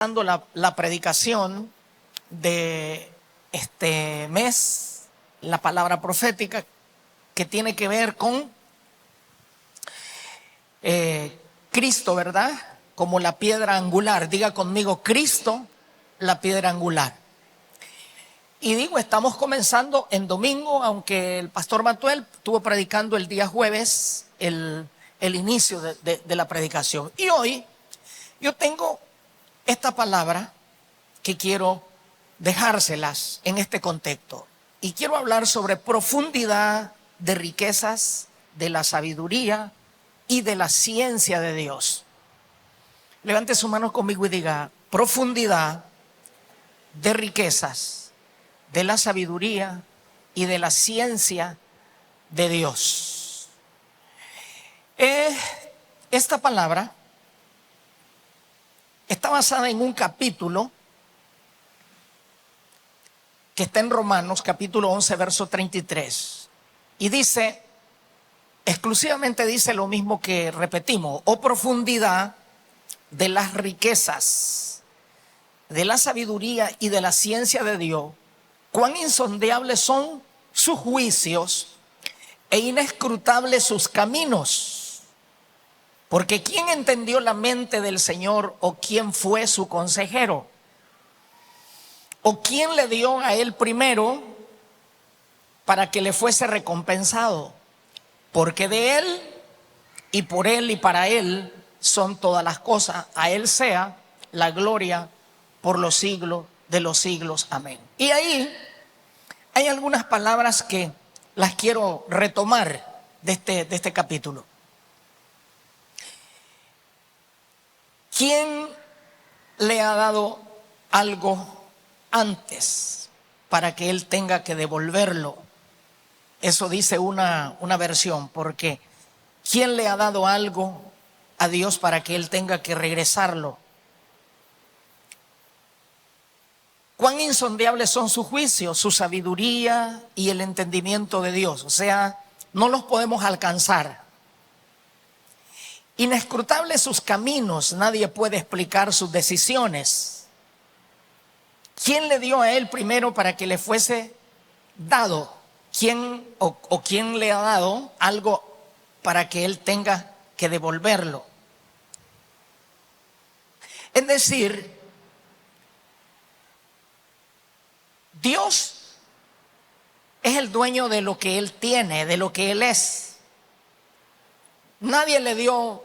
dando la predicación de este mes, la palabra profética que tiene que ver con Cristo, ¿verdad? Como la piedra angular. Diga conmigo, Cristo, la piedra angular. Y digo, estamos comenzando en domingo, aunque el pastor Matuel estuvo predicando el día jueves el inicio de la predicación. Y hoy yo tengo esta palabra que quiero dejárselas en este contexto. Y quiero hablar sobre profundidad de riquezas, de la sabiduría y de la ciencia de Dios. Levante su mano conmigo y diga, profundidad de riquezas, de la sabiduría y de la ciencia de Dios. Esta palabra está basada en un capítulo que está en Romanos, capítulo 11, verso 33. Y dice, exclusivamente dice lo mismo que repetimos: oh profundidad de las riquezas, de la sabiduría y de la ciencia de Dios, cuán insondeables son sus juicios e inescrutables sus caminos. Porque ¿quién entendió la mente del Señor, o quién fue su consejero? ¿O quién le dio a él primero para que le fuese recompensado? Porque de él y por él y para él son todas las cosas. A él sea la gloria por los siglos de los siglos. Amén. Y ahí hay algunas palabras que las quiero retomar de este capítulo. ¿Quién le ha dado algo antes para que él tenga que devolverlo? Eso dice una versión, porque ¿quién le ha dado algo a Dios para que él tenga que regresarlo? Cuán insondeables son sus juicios, su sabiduría y el entendimiento de Dios. O sea, no los podemos alcanzar. Inescrutables sus caminos, nadie puede explicar sus decisiones. ¿Quién le dio a él primero para que le fuese dado? ¿Quién o quién le ha dado algo para que él tenga que devolverlo? Es decir, Dios es el dueño de lo que él tiene, de lo que él es. Nadie le dio,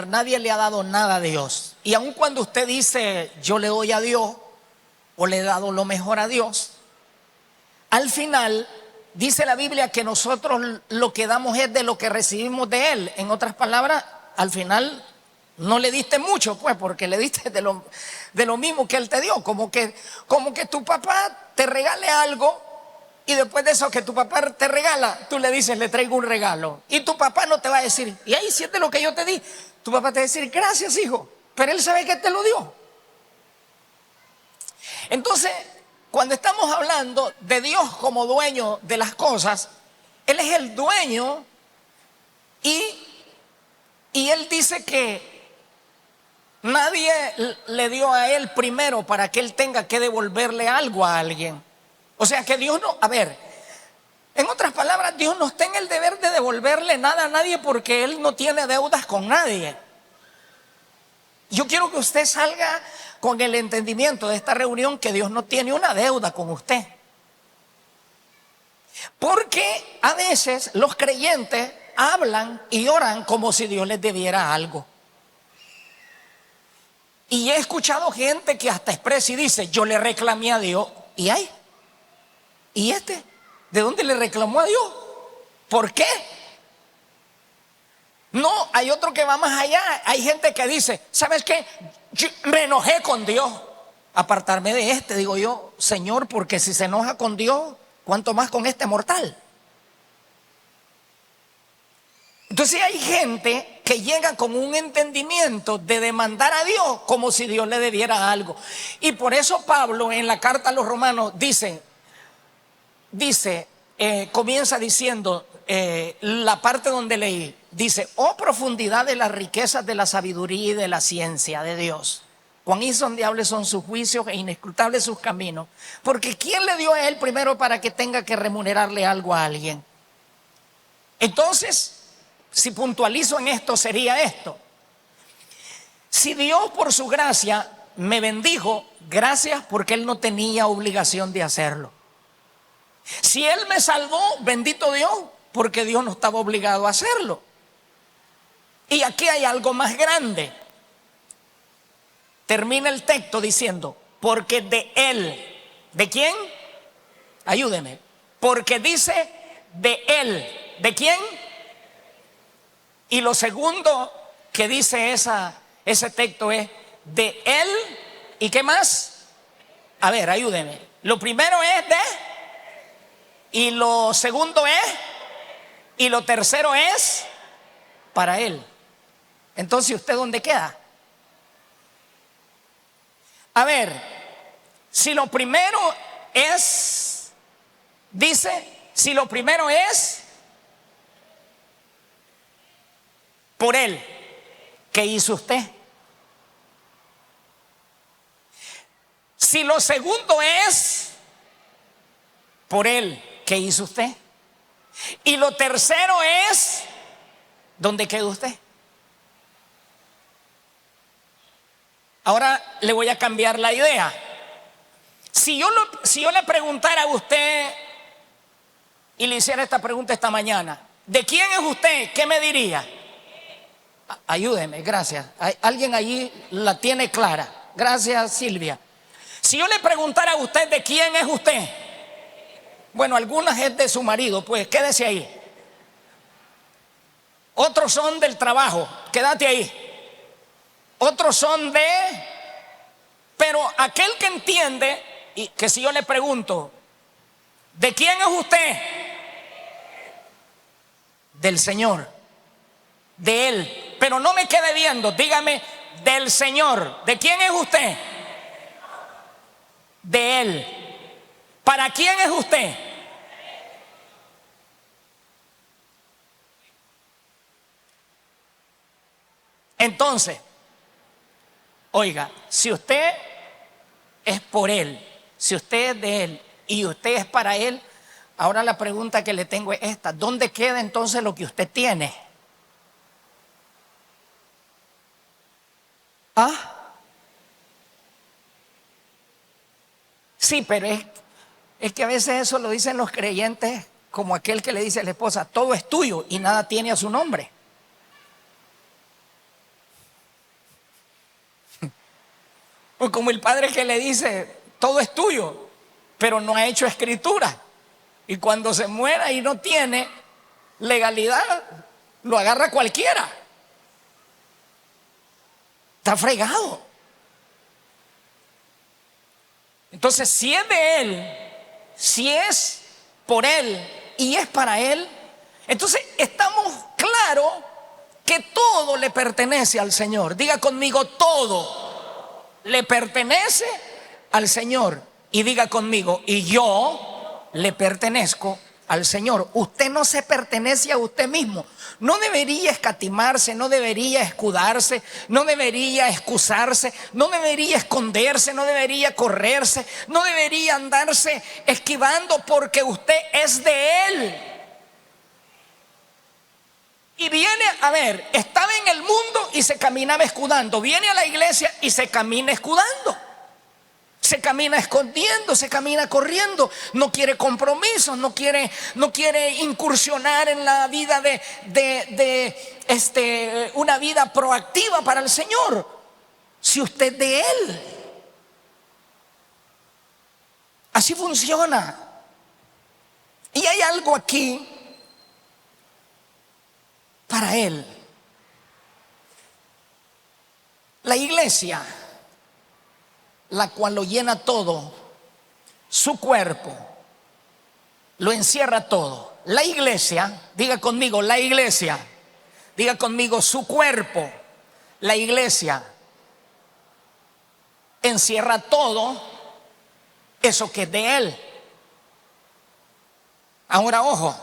nadie le ha dado nada a Dios. Y aun cuando usted dice, yo le doy a Dios, o le he dado lo mejor a Dios, al final dice la Biblia que nosotros lo que damos es de lo que recibimos de él. En otras palabras, al final no le diste mucho, pues, porque le diste de lo mismo que él te dio. Como que tu papá te regale algo, y después de eso que tu papá te regala, tú le dices, le traigo un regalo. Y tu papá no te va a decir, y ahí siente lo que yo te di. Tu papá te va a decir, gracias, hijo, pero él sabe que te lo dio. Entonces, cuando estamos hablando de Dios como dueño de las cosas, él es el dueño, y él dice que nadie le dio a él primero para que él tenga que devolverle algo a alguien. O sea que Dios no, en otras palabras, Dios no está en el deber de devolverle nada a nadie, porque él no tiene deudas con nadie. Yo quiero que usted salga con el entendimiento de esta reunión que Dios no tiene una deuda con usted. Porque a veces los creyentes hablan y oran como si Dios les debiera algo. Y he escuchado gente que hasta expresa y dice, yo le reclamé a Dios. ¿Y de dónde le reclamó a Dios? ¿Por qué? No, hay otro que va más allá. Hay gente que dice, ¿sabes qué? Yo me enojé con Dios. Apartarme de digo yo, Señor, porque si se enoja con Dios, ¿cuánto más con este mortal? Entonces hay gente que llega con un entendimiento de demandar a Dios como si Dios le debiera algo. Y por eso Pablo en la carta a los Romanos comienza diciendo, la parte donde leí, dice, oh profundidad de las riquezas de la sabiduría y de la ciencia de Dios, Cuán insondables son sus juicios e inescrutables sus caminos. Porque ¿quién le dio a él primero para que tenga que remunerarle algo a alguien? Entonces, si puntualizo en esto, sería esto. Si Dios por su gracia me bendijo, gracias, porque Él no tenía obligación de hacerlo. Si Él me salvó, bendito Dios, porque Dios no estaba obligado a hacerlo. Y aquí hay algo más grande. Termina el texto diciendo, porque de Él, ¿de quién? Ayúdeme. Porque dice de Él, ¿de quién? Y lo segundo que dice ese texto es de Él, ¿y qué más? A ver, ayúdeme. Lo primero es de, y lo segundo es, y lo tercero es para Él. Entonces, ¿usted dónde queda? A ver, si lo primero es, dice, si lo primero es por Él, ¿qué hizo usted? Si lo segundo es por Él, ¿qué hizo usted? Y lo tercero es, ¿dónde quedó usted? Ahora le voy a cambiar la idea. Si yo le preguntara a usted y le hiciera esta pregunta esta mañana, ¿de quién es usted? ¿Qué me diría? Ayúdeme, gracias. Alguien allí la tiene clara. Gracias, Silvia. Si yo le preguntara a usted de quién es usted, bueno, algunas es de su marido, pues quédese ahí. Otros son del trabajo, quédate ahí. Otros son de, pero aquel que entiende, y que si yo le pregunto, ¿de quién es usted? Del Señor, de Él. Pero no me quede viendo, dígame, del Señor. ¿De quién es usted? De Él. ¿Para quién es usted? Entonces, oiga, si usted es por Él, si usted es de Él y usted es para Él, ahora la pregunta que le tengo es esta: ¿dónde queda entonces lo que usted tiene? ¿Ah? Sí, pero es que a veces eso lo dicen los creyentes, como aquel que le dice a la esposa, todo es tuyo y nada tiene a su nombre. O como el padre que le dice, todo es tuyo, pero no ha hecho escritura. Y cuando se muera y no tiene legalidad, lo agarra cualquiera. Está fregado. Entonces, si es de Él, si es por Él y es para Él, entonces estamos claros que todo le pertenece al Señor. Diga conmigo, todo le pertenece al Señor. Y diga conmigo, y yo le pertenezco al Señor. Usted no se pertenece a usted mismo. No debería escatimarse, no debería escudarse, no debería excusarse, no debería esconderse, no debería correrse, no debería andarse esquivando, porque usted es de Él. Y viene, a ver, estaba en el mundo y se caminaba escudando. Viene a la iglesia y se camina escudando. Se camina escondiendo, se camina corriendo, no quiere compromisos, no quiere incursionar en la vida de una vida proactiva para el Señor. Si usted es de Él, así funciona. Y hay algo aquí para Él. La iglesia, la cual lo llena todo, su cuerpo lo encierra todo. La iglesia, diga conmigo, la iglesia, diga conmigo, su cuerpo, la iglesia encierra todo eso que es de Él. Ahora, ojo,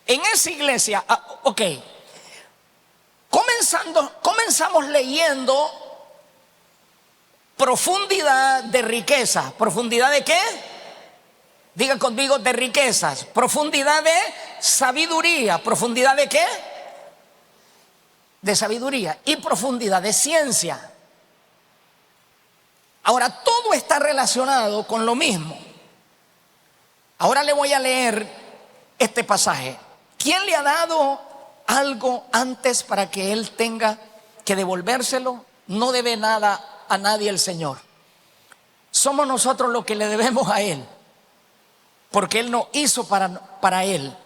en esa iglesia, ok, comenzamos leyendo profundidad de riqueza. ¿Profundidad de qué? Diga conmigo, de riquezas. Profundidad de sabiduría. ¿Profundidad de qué? De sabiduría. Y profundidad de ciencia. Ahora, todo está relacionado con lo mismo. Ahora le voy a leer este pasaje. ¿Quién le ha dado algo antes para que él tenga que devolvérselo? No debe nada a nadie el Señor. Somos nosotros los que le debemos a Él, porque Él no hizo para Él.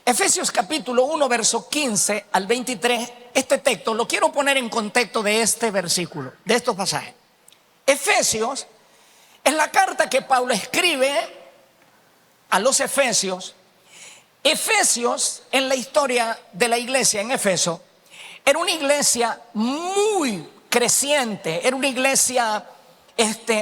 Efesios capítulo 1, verso 15 al 23. Este texto lo quiero poner en contexto de este versículo, de estos pasajes. Efesios es la carta que Pablo escribe a los Efesios. Efesios, en la historia de la iglesia en Efeso, era una iglesia muy creciente, era una iglesia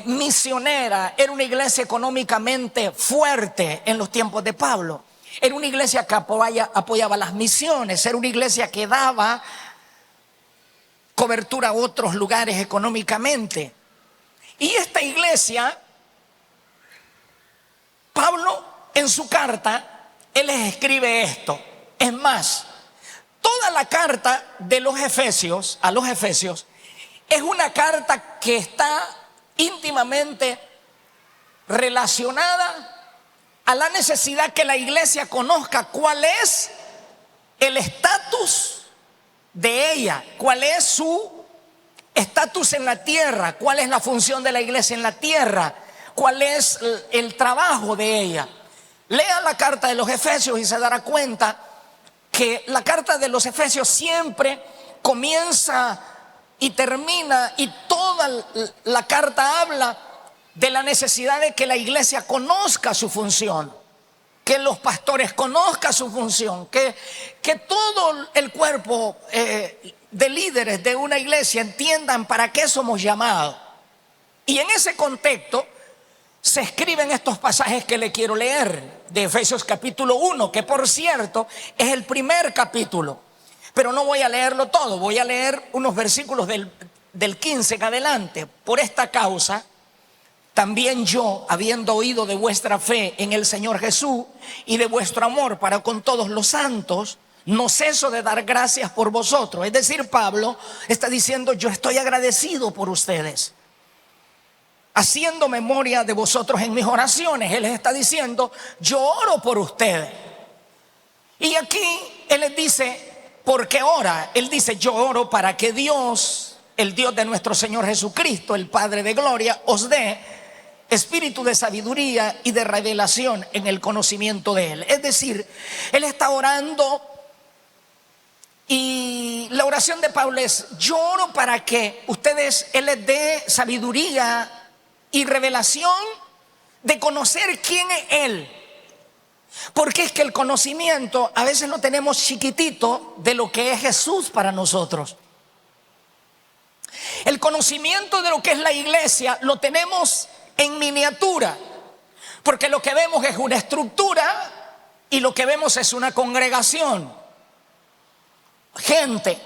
misionera, era una iglesia económicamente fuerte en los tiempos de Pablo. Era una iglesia que apoyaba las misiones, era una iglesia que daba cobertura a otros lugares económicamente. Y esta iglesia, Pablo en su carta, él les escribe esto. Es más, toda la carta de los Efesios, a los Efesios, es una carta que está íntimamente relacionada a la necesidad que la iglesia conozca cuál es el estatus de ella, cuál es su estatus en la tierra, cuál es la función de la iglesia en la tierra, cuál es el trabajo de ella. Lea la carta de los Efesios y se dará cuenta que la carta de los Efesios siempre comienza y termina, y toda la carta habla de la necesidad de que la iglesia conozca su función, que los pastores conozcan su función, que todo el cuerpo de líderes de una iglesia entiendan para qué somos llamados. Y en ese contexto se escriben estos pasajes que le quiero leer de Efesios capítulo 1, que por cierto es el primer capítulo, pero no voy a leerlo todo, voy a leer unos versículos del 15 en adelante. Por esta causa también yo, habiendo oído de vuestra fe en el Señor Jesús y de vuestro amor para con todos los santos, no ceso de dar gracias por vosotros. Es decir, Pablo está diciendo: yo estoy agradecido por ustedes, haciendo memoria de vosotros en mis oraciones. Él les está diciendo: yo oro por ustedes. Y aquí él les dice: ¿por qué ora? Él dice: yo oro para que Dios, el Dios de nuestro Señor Jesucristo, el Padre de gloria, os dé espíritu de sabiduría y de revelación en el conocimiento de Él. Es decir, él está orando, y la oración de Pablo es: yo oro para que ustedes, Él les dé sabiduría y revelación de conocer quién es Él. Porque es que el conocimiento a veces lo tenemos chiquitito de lo que es Jesús para nosotros. El conocimiento de lo que es la iglesia lo tenemos en miniatura, porque lo que vemos es una estructura y lo que vemos es una congregación, gente.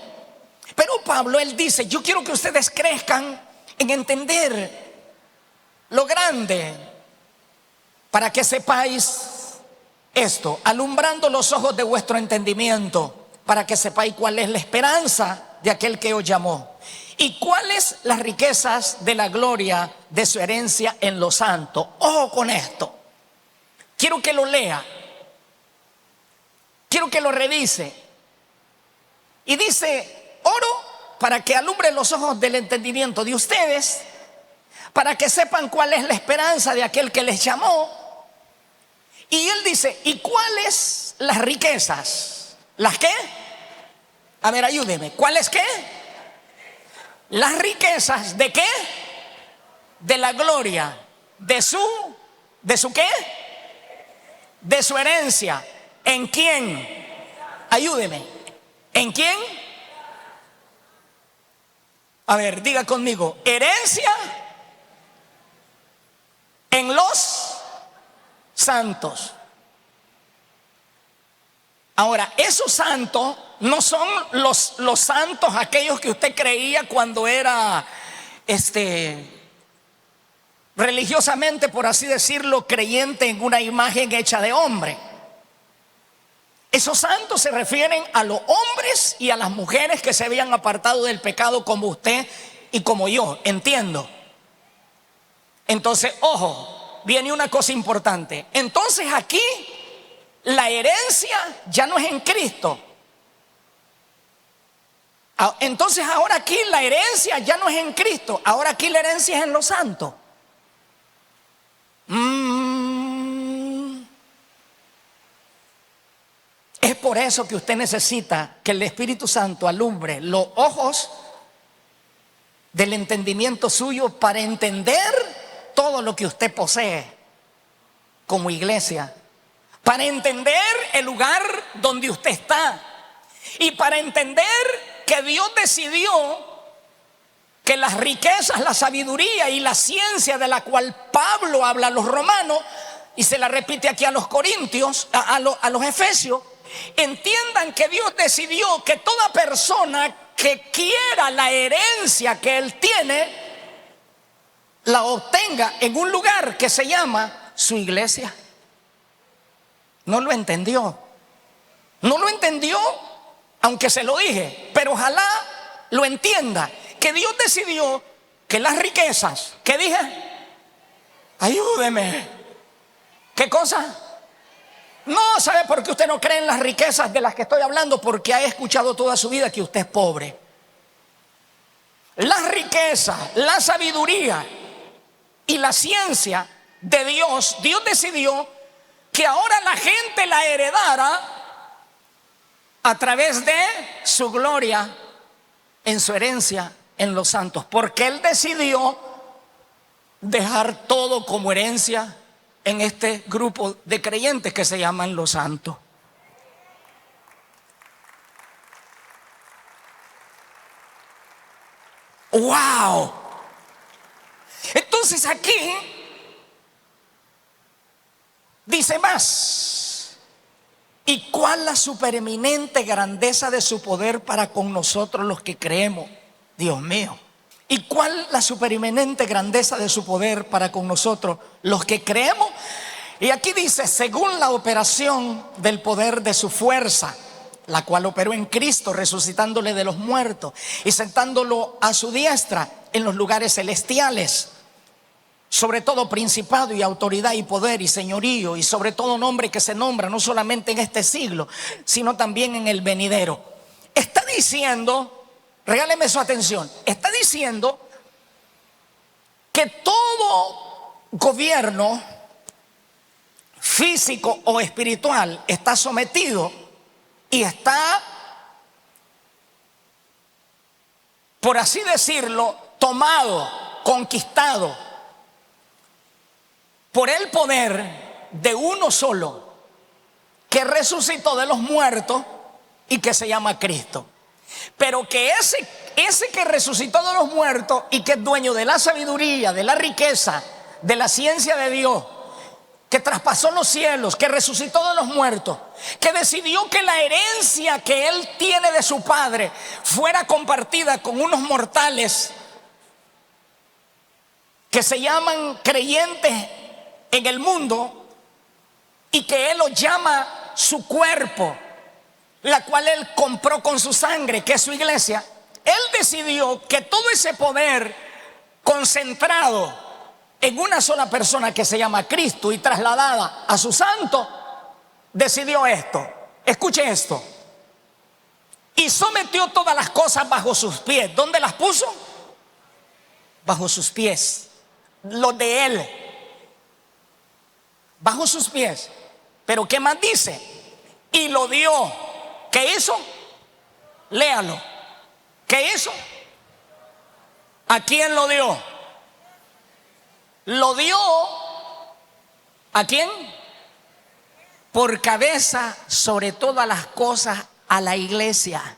Pero Pablo, él dice: yo quiero que ustedes crezcan en entender lo grande, para que sepáis esto, alumbrando los ojos de vuestro entendimiento, para que sepáis cuál es la esperanza de aquel que os llamó y cuáles las riquezas de la gloria de su herencia en los santos. Ojo con esto, quiero que lo lea, quiero que lo revise. Y dice: oro para que alumbre los ojos del entendimiento de ustedes, para que sepan cuál es la esperanza de aquel que les llamó. Y él dice: ¿y cuáles las riquezas? ¿Las qué? A ver, ayúdeme. ¿Cuáles qué? Las riquezas ¿de qué? De la gloria ¿de su qué? De su herencia. ¿En quién? Ayúdeme. ¿En quién? A ver, diga conmigo: herencia en los santos. Ahora, esos santos no son los santos aquellos que usted creía cuando era religiosamente, por así decirlo, creyente en una imagen hecha de hombre. Esos santos se refieren a los hombres y a las mujeres que se habían apartado del pecado, como usted y como yo, entiendo. Entonces, ojo, viene una cosa importante. Entonces aquí la herencia ya no es en Cristo. Entonces ahora aquí la herencia ya no es en Cristo. Ahora aquí la herencia es en los santos. Es por eso que usted necesita que el Espíritu Santo alumbre los ojos del entendimiento suyo para entender todo lo que usted posee como iglesia, para entender el lugar donde usted está y para entender que Dios decidió que las riquezas, la sabiduría y la ciencia de la cual Pablo habla a los romanos y se la repite aquí a los corintios, a los efesios, entiendan que Dios decidió que toda persona que quiera la herencia que Él tiene, la obtenga en un lugar que se llama su iglesia. No lo entendió. No lo entendió, aunque se lo dije, pero ojalá lo entienda, que Dios decidió que las riquezas, ¿qué dije? Ayúdeme. ¿Qué cosa? No, ¿sabe por qué usted no cree en las riquezas de las que estoy hablando? Porque ha escuchado toda su vida que usted es pobre. Las riquezas, la sabiduría y la ciencia de Dios, Dios decidió que ahora la gente la heredara a través de su gloria en su herencia en los santos, porque Él decidió dejar todo como herencia en este grupo de creyentes que se llaman los santos. ¡Wow! Entonces aquí dice más: ¿y cuál la supereminente grandeza de su poder para con nosotros los que creemos? Dios mío. ¿Y cuál la supereminente grandeza de su poder para con nosotros los que creemos? Y aquí dice: según la operación del poder de su fuerza, la cual operó en Cristo, resucitándole de los muertos y sentándolo a su diestra en los lugares celestiales, sobre todo principado y autoridad y poder y señorío, y sobre todo nombre que se nombra no solamente en este siglo, sino también en el venidero. Está diciendo, regáleme su atención, está diciendo que todo gobierno físico o espiritual está sometido y está, por así decirlo, tomado, conquistado por el poder de uno solo, que resucitó de los muertos y que se llama Cristo. Pero que ese que resucitó de los muertos y que es dueño de la sabiduría, de la riqueza, de la ciencia de Dios, que traspasó los cielos, que resucitó de los muertos, que decidió que la herencia que Él tiene de su Padre fuera compartida con unos mortales que se llaman creyentes en el mundo, y que Él los llama su cuerpo, la cual Él compró con su sangre, que es su iglesia. Él decidió que todo ese poder concentrado en una sola persona que se llama Cristo y trasladada a su santo, decidió esto. Escuche esto: y sometió todas las cosas bajo sus pies. ¿Dónde las puso? Bajo sus pies. Lo de Él, bajo sus pies. Pero ¿qué más dice? Y lo dio. ¿Qué hizo? Léalo. ¿Qué hizo? ¿A quién lo dio? Lo dio ¿a quién? Por cabeza sobre todas las cosas a la iglesia.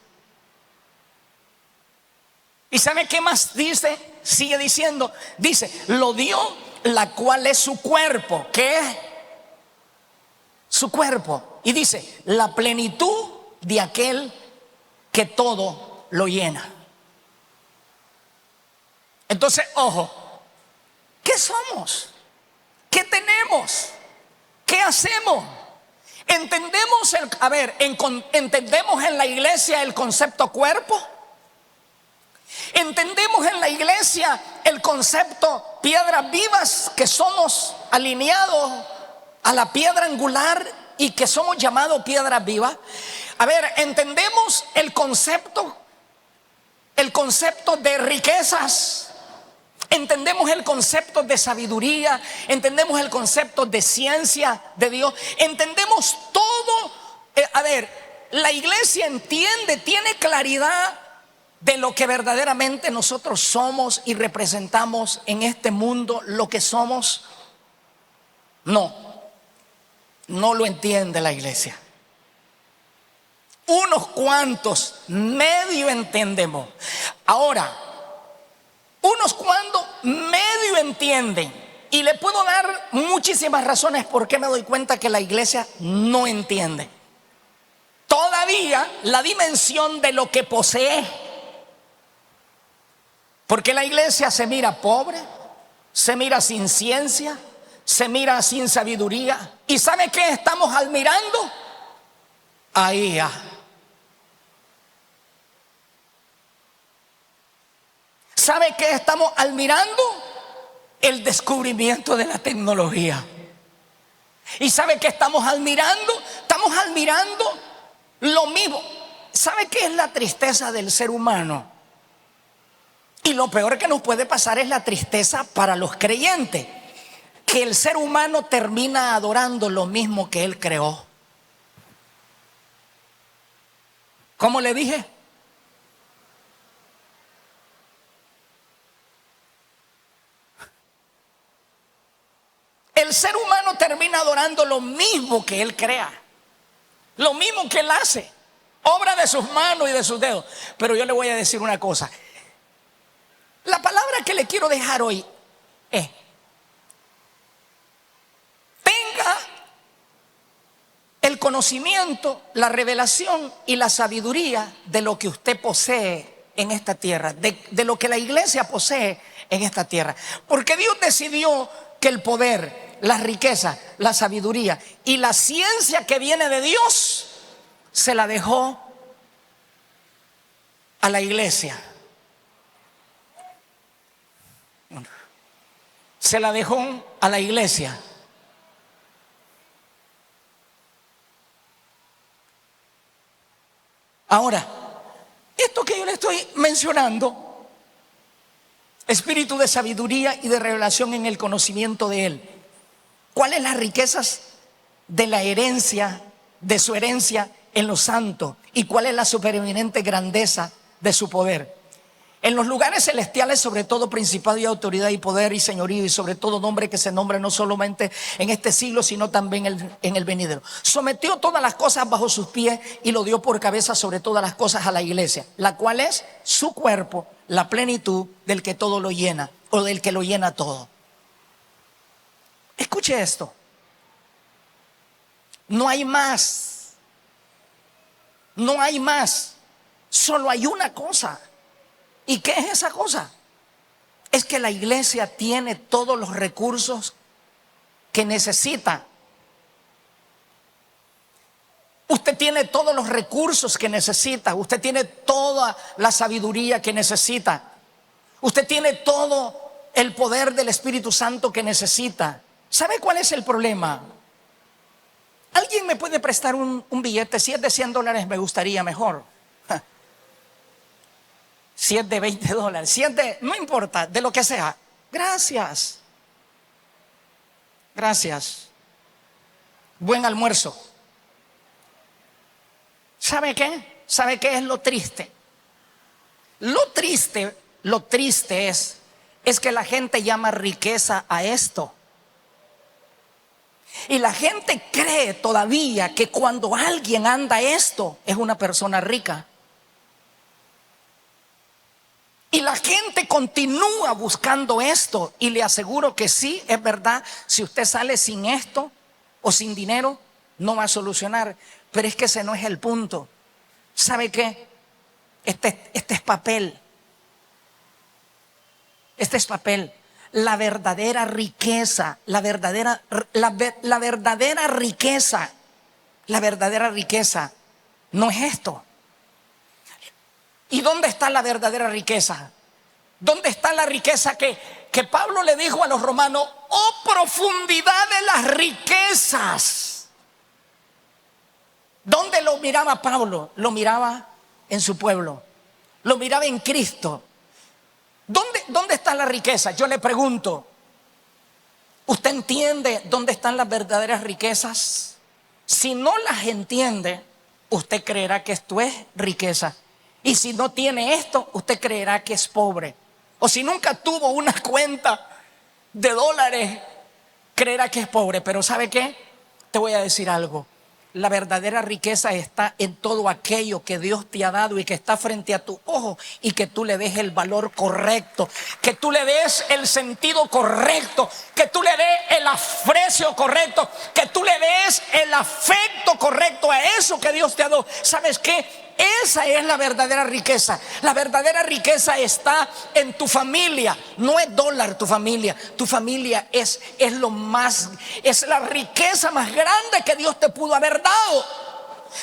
¿Y sabe qué más dice? Sigue diciendo, dice, lo dio, la cual es su cuerpo. ¿Qué es? Su cuerpo. Y dice, la plenitud de aquel que todo lo llena. Entonces, ojo, ¿qué somos somos? ¿Qué tenemos? ¿Qué hacemos? Entendemos entendemos en la iglesia el concepto cuerpo. Entendemos en la iglesia el concepto piedras vivas, que somos alineados a la piedra angular y que somos llamados piedras vivas. Entendemos el concepto de riquezas. Entendemos el concepto de sabiduría, entendemos el concepto de ciencia de Dios, entendemos todo. La iglesia entiende, tiene claridad de lo que verdaderamente nosotros somos y representamos en este mundo, lo que somos. No lo entiende la iglesia. Unos cuantos medio entendemos. Ahora, unos cuantos medio entienden, y le puedo dar muchísimas razones por qué me doy cuenta que la iglesia no entiende todavía la dimensión de lo que posee. Porque la iglesia se mira pobre, se mira sin ciencia, se mira sin sabiduría. ¿Y sabe qué estamos admirando? Ahí ¿Sabe qué estamos admirando? El descubrimiento de la tecnología. ¿Y sabe qué estamos admirando? Estamos admirando lo mismo. ¿Sabe qué es la tristeza del ser humano? Y lo peor que nos puede pasar es la tristeza para los creyentes, que el ser humano termina adorando lo mismo que él creó. ¿Cómo le dije? El ser humano termina adorando lo mismo que él crea, lo mismo que él hace, obra de sus manos y de sus dedos. Pero yo le voy a decir una cosa. La palabra que le quiero dejar hoy es: tenga el conocimiento, la revelación y la sabiduría de lo que usted posee en esta tierra, de lo que la iglesia posee en esta tierra. Porque Dios decidió que el poder, la riqueza, la sabiduría y la ciencia que viene de Dios se la dejó a la iglesia. Se la dejó a la iglesia. Ahora, esto que yo le estoy mencionando, espíritu de sabiduría y de revelación en el conocimiento de Él. ¿Cuáles las riquezas de la herencia, de su herencia en los santos? ¿Y cuál es la supereminente grandeza de su poder? En los lugares celestiales, sobre todo principado y autoridad y poder y señorío, y sobre todo nombre que se nombra no solamente en este siglo, sino también en el venidero. Sometió todas las cosas bajo sus pies y lo dio por cabeza sobre todas las cosas a la iglesia, la cual es su cuerpo, la plenitud del que todo lo llena, o del que lo llena todo. Escuche esto. No hay más. No hay más. Solo hay una cosa. ¿Y qué es esa cosa? Es que la iglesia tiene todos los recursos que necesita. Usted tiene todos los recursos que necesita. Usted tiene toda la sabiduría que necesita. Usted tiene todo el poder del Espíritu Santo que necesita. ¿Sabe cuál es el problema? ¿Alguien me puede prestar un billete? Si es de $100 me gustaría mejor. Si es de $20, si es de, no importa, de lo que sea. Gracias. Gracias. Buen almuerzo. ¿Sabe qué? ¿Sabe qué es lo triste? Lo triste es que la gente llama riqueza a esto. Y la gente cree todavía que cuando alguien anda esto es una persona rica. Y la gente continúa buscando esto. Y le aseguro que sí, es verdad. Si usted sale sin esto o sin dinero, no va a solucionar. Pero es que ese no es el punto. ¿Sabe qué? Este es papel. Este es papel. la verdadera riqueza, la verdadera riqueza no es esto. ¿Y dónde está la verdadera riqueza? ¿Dónde está la riqueza que Pablo le dijo a los romanos? Oh, profundidad de las riquezas. ¿Dónde lo miraba Pablo? Lo miraba en su pueblo, lo miraba en Cristo. ¿Dónde está la riqueza? Yo le pregunto, ¿usted entiende dónde están las verdaderas riquezas? Si no las entiende, usted creerá que esto es riqueza. Y si no tiene esto, usted creerá que es pobre. O si nunca tuvo una cuenta de dólares, creerá que es pobre. Pero ¿sabe qué? Te voy a decir algo. La verdadera riqueza está en todo aquello que Dios te ha dado y que está frente a tu ojo, y que tú le des el valor correcto, que tú le des el sentido correcto, que tú le des el aprecio correcto, que tú le des el afecto correcto a eso que Dios te ha dado. ¿Sabes qué? Esa es la verdadera riqueza. La verdadera riqueza está en tu familia. No es dólar tu familia. Tu familia es lo más, es la riqueza más grande que Dios te pudo haber dado.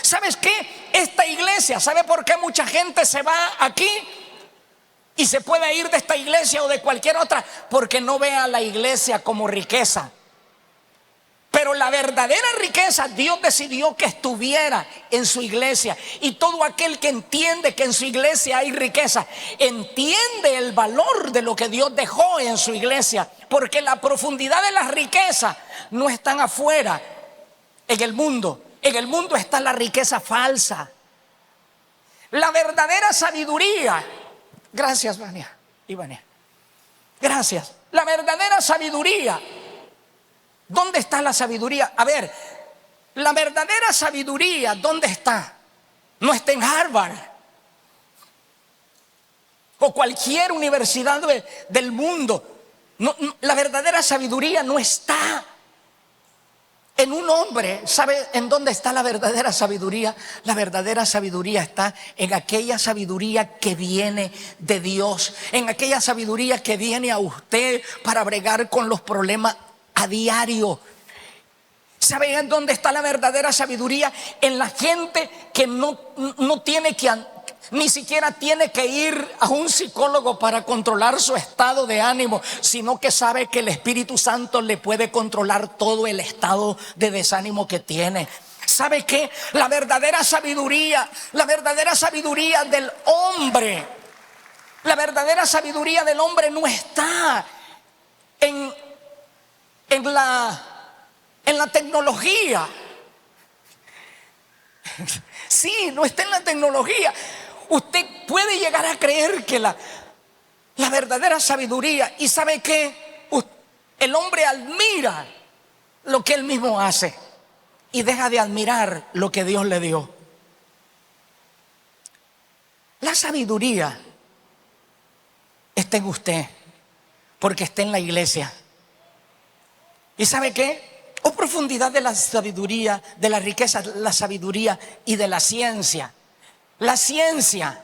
¿Sabes qué? Esta iglesia, ¿sabe por qué mucha gente se va aquí y se puede ir de esta iglesia o de cualquier otra? Porque no ve a la iglesia como riqueza. Pero la verdadera riqueza Dios decidió que estuviera en su iglesia. Y todo aquel que entiende que en su iglesia hay riqueza, entiende el valor de lo que Dios dejó en su iglesia. Porque la profundidad de las riquezas no están afuera en el mundo. En el mundo está la riqueza falsa. La verdadera sabiduría. Gracias, Vania. Gracias. La verdadera sabiduría. ¿Dónde está la sabiduría? A ver, la verdadera sabiduría, ¿dónde está? No está en Harvard o cualquier universidad del mundo. No, la verdadera sabiduría no está en un hombre. ¿Sabe en dónde está la verdadera sabiduría? La verdadera sabiduría está en aquella sabiduría que viene de Dios, en aquella sabiduría que viene a usted para bregar con los problemas a diario. ¿Saben dónde está la verdadera sabiduría? En la gente que no tiene que, ni siquiera tiene que ir a un psicólogo para controlar su estado de ánimo, sino que sabe que el Espíritu Santo le puede controlar todo el estado de desánimo que tiene. ¿Sabe qué? La verdadera sabiduría del hombre, la verdadera sabiduría del hombre no está en la tecnología. Sí, no está en la tecnología. Usted puede llegar a creer que la verdadera sabiduría, y ¿sabe qué? El hombre admira lo que él mismo hace y deja de admirar lo que Dios le dio. La sabiduría está en usted, porque está en la iglesia. ¿Y sabe qué? Oh, profundidad de la sabiduría, de la riqueza, la sabiduría y de la ciencia. La ciencia.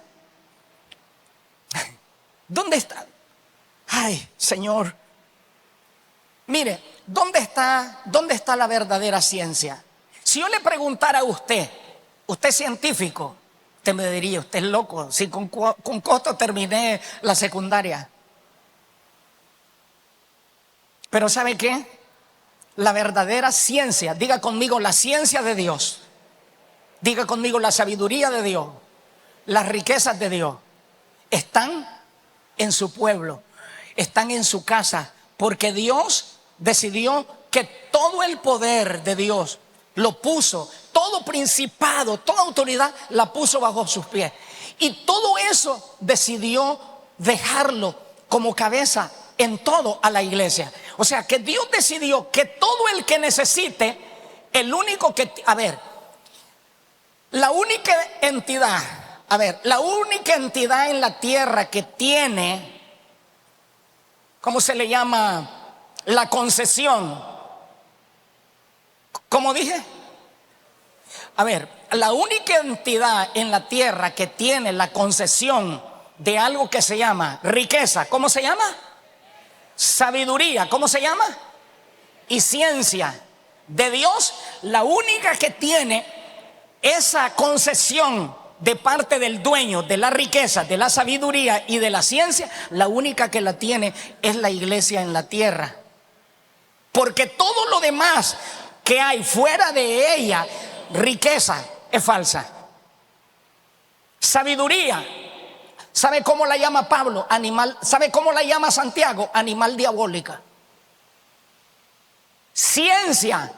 ¿Dónde está? Ay, Señor. Mire, ¿dónde está la verdadera ciencia? Si yo le preguntara a usted es científico, usted me diría, usted es loco. Si con costo terminé la secundaria. Pero ¿sabe qué? La verdadera ciencia, diga conmigo, la ciencia de Dios. Diga conmigo, la sabiduría de Dios, las riquezas de Dios están en su pueblo, están en su casa, porque Dios decidió que todo el poder de Dios lo puso, todo principado, toda autoridad la puso bajo sus pies. Y todo eso decidió dejarlo como cabeza en todo a la iglesia. O sea que Dios decidió que todo el que necesite, el único que, la única entidad en la tierra que tiene, ¿cómo se le llama? La concesión. ¿Cómo dije? La única entidad en la tierra que tiene la concesión de algo que se llama riqueza, ¿cómo se llama? sabiduría, ¿cómo se llama? Y ciencia de Dios, la única que tiene esa concesión de parte del dueño de la riqueza, de la sabiduría y de la ciencia, la única que la tiene es la iglesia en la tierra. Porque todo lo demás que hay fuera de ella, riqueza, es falsa. Sabiduría, ¿sabe cómo la llama Pablo? Animal. ¿Sabe cómo la llama Santiago? Animal diabólica. Ciencia.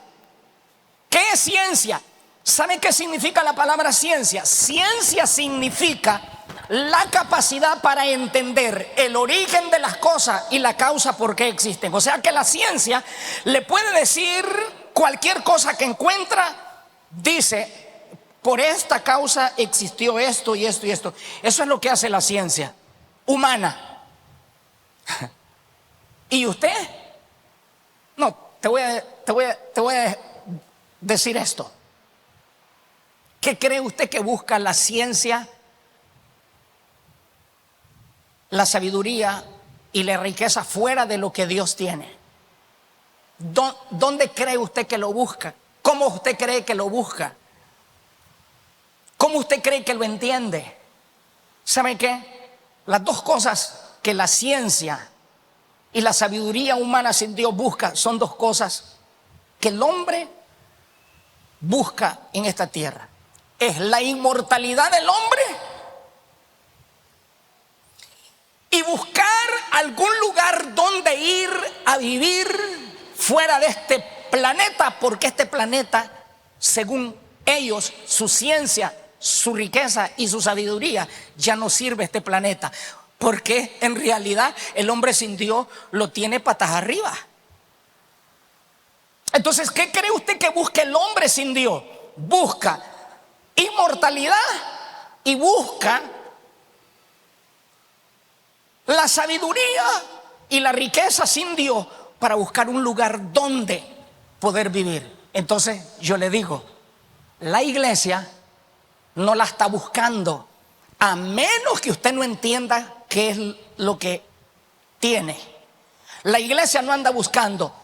¿Qué es ciencia? ¿Sabe qué significa la palabra ciencia? Ciencia significa la capacidad para entender el origen de las cosas y la causa por qué existen. O sea que la ciencia le puede decir cualquier cosa que encuentra, dice, por esta causa existió esto y esto y esto. Eso es lo que hace la ciencia humana. ¿Y usted? No, te voy a decir esto. ¿Qué cree usted que busca la ciencia, la sabiduría y la riqueza fuera de lo que Dios tiene? ¿Dónde cree usted que lo busca? ¿Cómo usted cree que lo busca? ¿Cómo usted cree que lo entiende? ¿Sabe qué? Las dos cosas que la ciencia y la sabiduría humana sin Dios busca son dos cosas que el hombre busca en esta tierra. Es la inmortalidad del hombre y buscar algún lugar donde ir a vivir fuera de este planeta, porque este planeta, según ellos, su ciencia, su riqueza y su sabiduría, ya no sirve este planeta, porque en realidad el hombre sin Dios lo tiene patas arriba. Entonces, ¿qué cree usted que busca el hombre sin Dios? Busca inmortalidad y busca la sabiduría y la riqueza sin Dios para buscar un lugar donde poder vivir. Entonces yo le digo, la iglesia no la está buscando, a menos que usted no entienda qué es lo que tiene. La iglesia no anda buscando.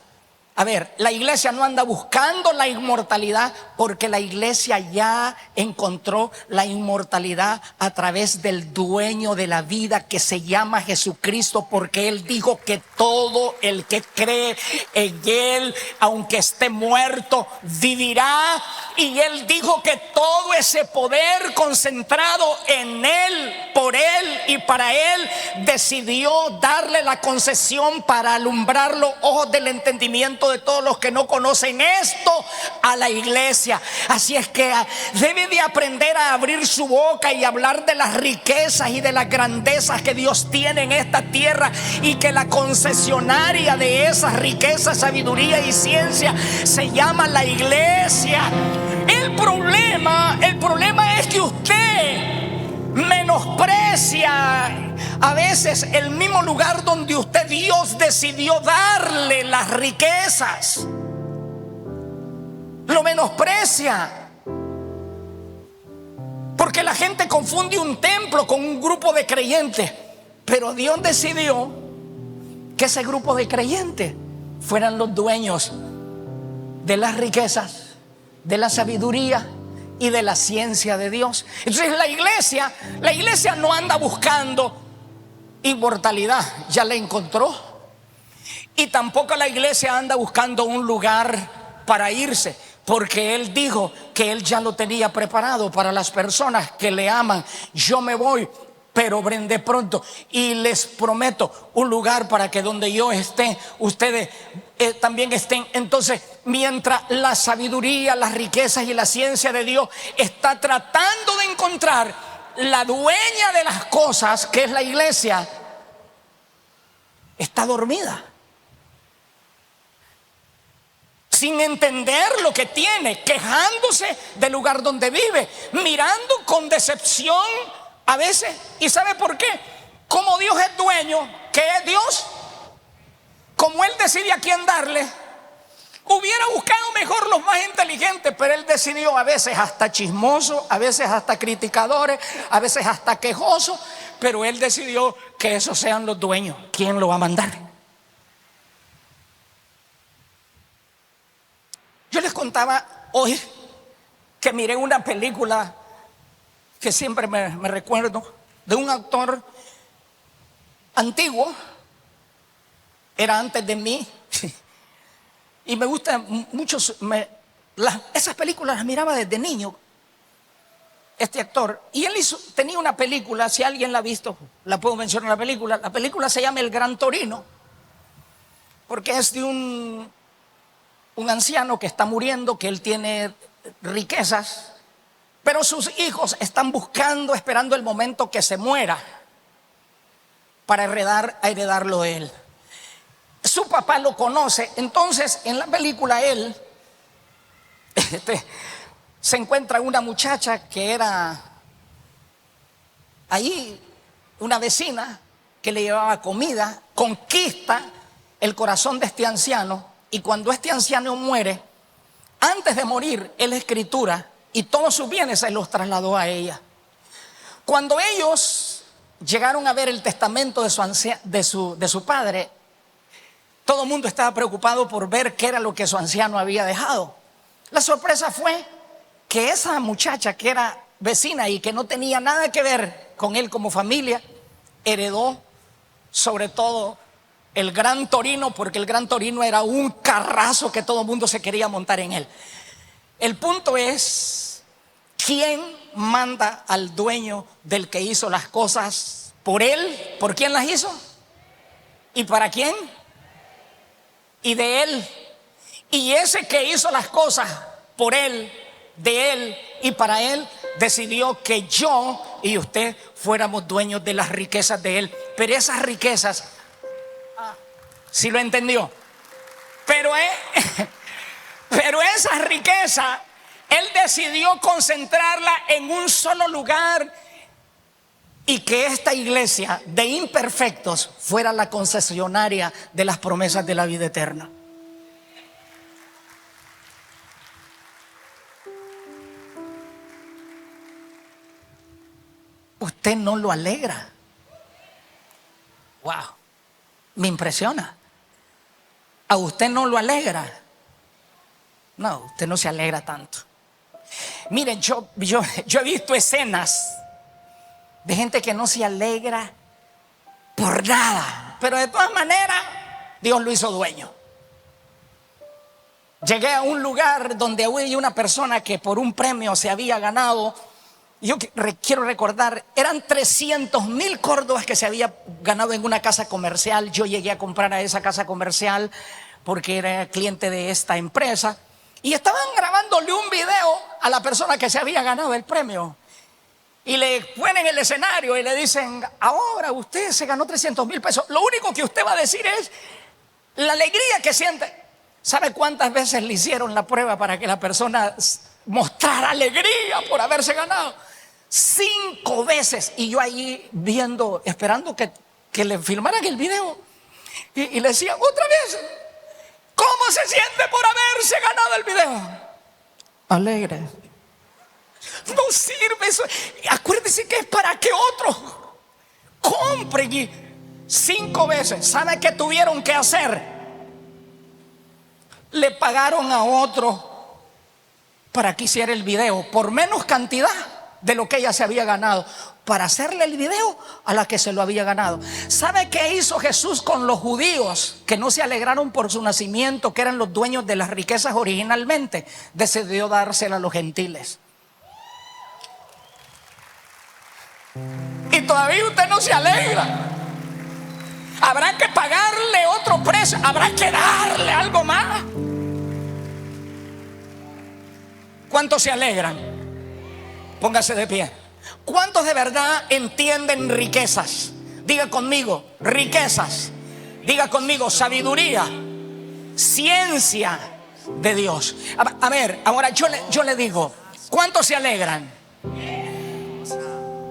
La iglesia no anda buscando la inmortalidad, porque la iglesia ya encontró la inmortalidad a través del dueño de la vida, que se llama Jesucristo, porque Él dijo que todo el que cree en Él, aunque esté muerto, vivirá. Y Él dijo que todo ese poder concentrado en Él, por Él y para Él, decidió darle la concesión para alumbrar los ojos del entendimiento de todos los que no conocen esto a la iglesia. Así es que debe de aprender a abrir su boca y hablar de las riquezas y de las grandezas que Dios tiene en esta tierra, y que la concesionaria de esas riquezas, sabiduría y ciencia se llama la iglesia. El problema es que usted menosprecia a veces el mismo lugar donde Dios decidió darle las riquezas. Lo menosprecia, porque la gente confunde un templo con un grupo de creyentes. Pero Dios decidió que ese grupo de creyentes fueran los dueños de las riquezas, de la sabiduría y de la ciencia de Dios. Entonces la iglesia no anda buscando inmortalidad, ya la encontró. Y tampoco la iglesia anda buscando un lugar para irse, porque Él dijo que Él ya lo tenía preparado para las personas que le aman. Yo me voy, pero vendré pronto, y les prometo un lugar para que donde yo esté, ustedes también estén. Entonces, mientras la sabiduría, las riquezas y la ciencia de Dios está tratando de encontrar la dueña de las cosas, que es la iglesia, está dormida, sin entender lo que tiene, quejándose del lugar donde vive, mirando con decepción a veces. ¿Y sabe por qué? Como Dios es dueño, que es Dios, como Él decide a quién darle, hubiera buscado mejor los más inteligentes, pero Él decidió a veces hasta chismoso, a veces hasta criticadores, a veces hasta quejosos, pero Él decidió que esos sean los dueños. ¿Quién lo va a mandar? Yo les contaba hoy que miré una película que siempre me recuerdo, de un actor antiguo, era antes de mí, y me gusta mucho, esas películas las miraba desde niño, este actor, y él tenía una película, si alguien la ha visto, la puedo mencionar la película se llama El Gran Torino, porque es de un anciano que está muriendo, que él tiene riquezas, pero sus hijos están esperando el momento que se muera para heredarlo él. Su papá lo conoce, entonces en la película él se encuentra una muchacha que era ahí, una vecina que le llevaba comida, conquista el corazón de este anciano, y cuando este anciano muere, antes de morir, él escritura y todos sus bienes se los trasladó a ella. Cuando ellos llegaron a ver el testamento de su padre, todo el mundo estaba preocupado por ver qué era lo que su anciano había dejado. La sorpresa fue que esa muchacha que era vecina y que no tenía nada que ver con él como familia, heredó sobre todo el Gran Torino, porque el Gran Torino era un carrazo que todo el mundo se quería montar en él. El punto es, ¿quién manda al dueño del que hizo las cosas por él? ¿Por quién las hizo? ¿Y para quién? Y de él. Y ese que hizo las cosas por él, de él y para él, decidió que yo y usted fuéramos dueños de las riquezas de él. Pero esas riquezas, ¿sí lo entendió? Pero esa riqueza él decidió concentrarla en un solo lugar, y que esta iglesia de imperfectos fuera la concesionaria de las promesas de la vida eterna. Usted no lo alegra. Wow, me impresiona. ¿A usted no lo alegra? No, usted no se alegra tanto. Miren, yo he visto escenas de gente que no se alegra por nada, pero de todas maneras Dios lo hizo dueño. Llegué a un lugar donde había una persona que por un premio se había ganado, yo quiero recordar, eran 300,000 córdobas que se había ganado en una casa comercial. Yo llegué a comprar a esa casa comercial porque era cliente de esta empresa, y estaban grabándole un video a la persona que se había ganado el premio. Y le ponen el escenario y le dicen: ahora usted se ganó 300,000 pesos. Lo único que usted va a decir es la alegría que siente. ¿Sabe cuántas veces le hicieron la prueba para que la persona mostrara alegría por haberse ganado? 5 veces. Y yo ahí viendo, esperando que le filmaran el video. Y le decía: otra vez, ¿cómo se siente por haberse ganado el video? Alegre. No sirve eso. Acuérdese que es para que otros compren. Y 5 veces, ¿sabe qué tuvieron que hacer? Le pagaron a otro para que hiciera el video por menos cantidad de lo que ella se había ganado, para hacerle el video a la que se lo había ganado. ¿Sabe qué hizo Jesús con los judíos que no se alegraron por su nacimiento, que eran los dueños de las riquezas originalmente? Decidió dársela a los gentiles. Y todavía usted no se alegra. Habrá que pagarle otro precio, habrá que darle algo más. ¿Cuántos se alegran? Póngase de pie. ¿Cuántos de verdad entienden riquezas? Diga conmigo, riquezas. Diga conmigo, sabiduría, ciencia de Dios. A ver, ahora yo le digo, ¿cuántos se alegran?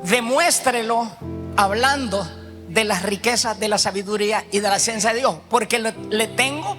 Demuéstrelo hablando de las riquezas, de la sabiduría y de la ciencia de Dios, porque le tengo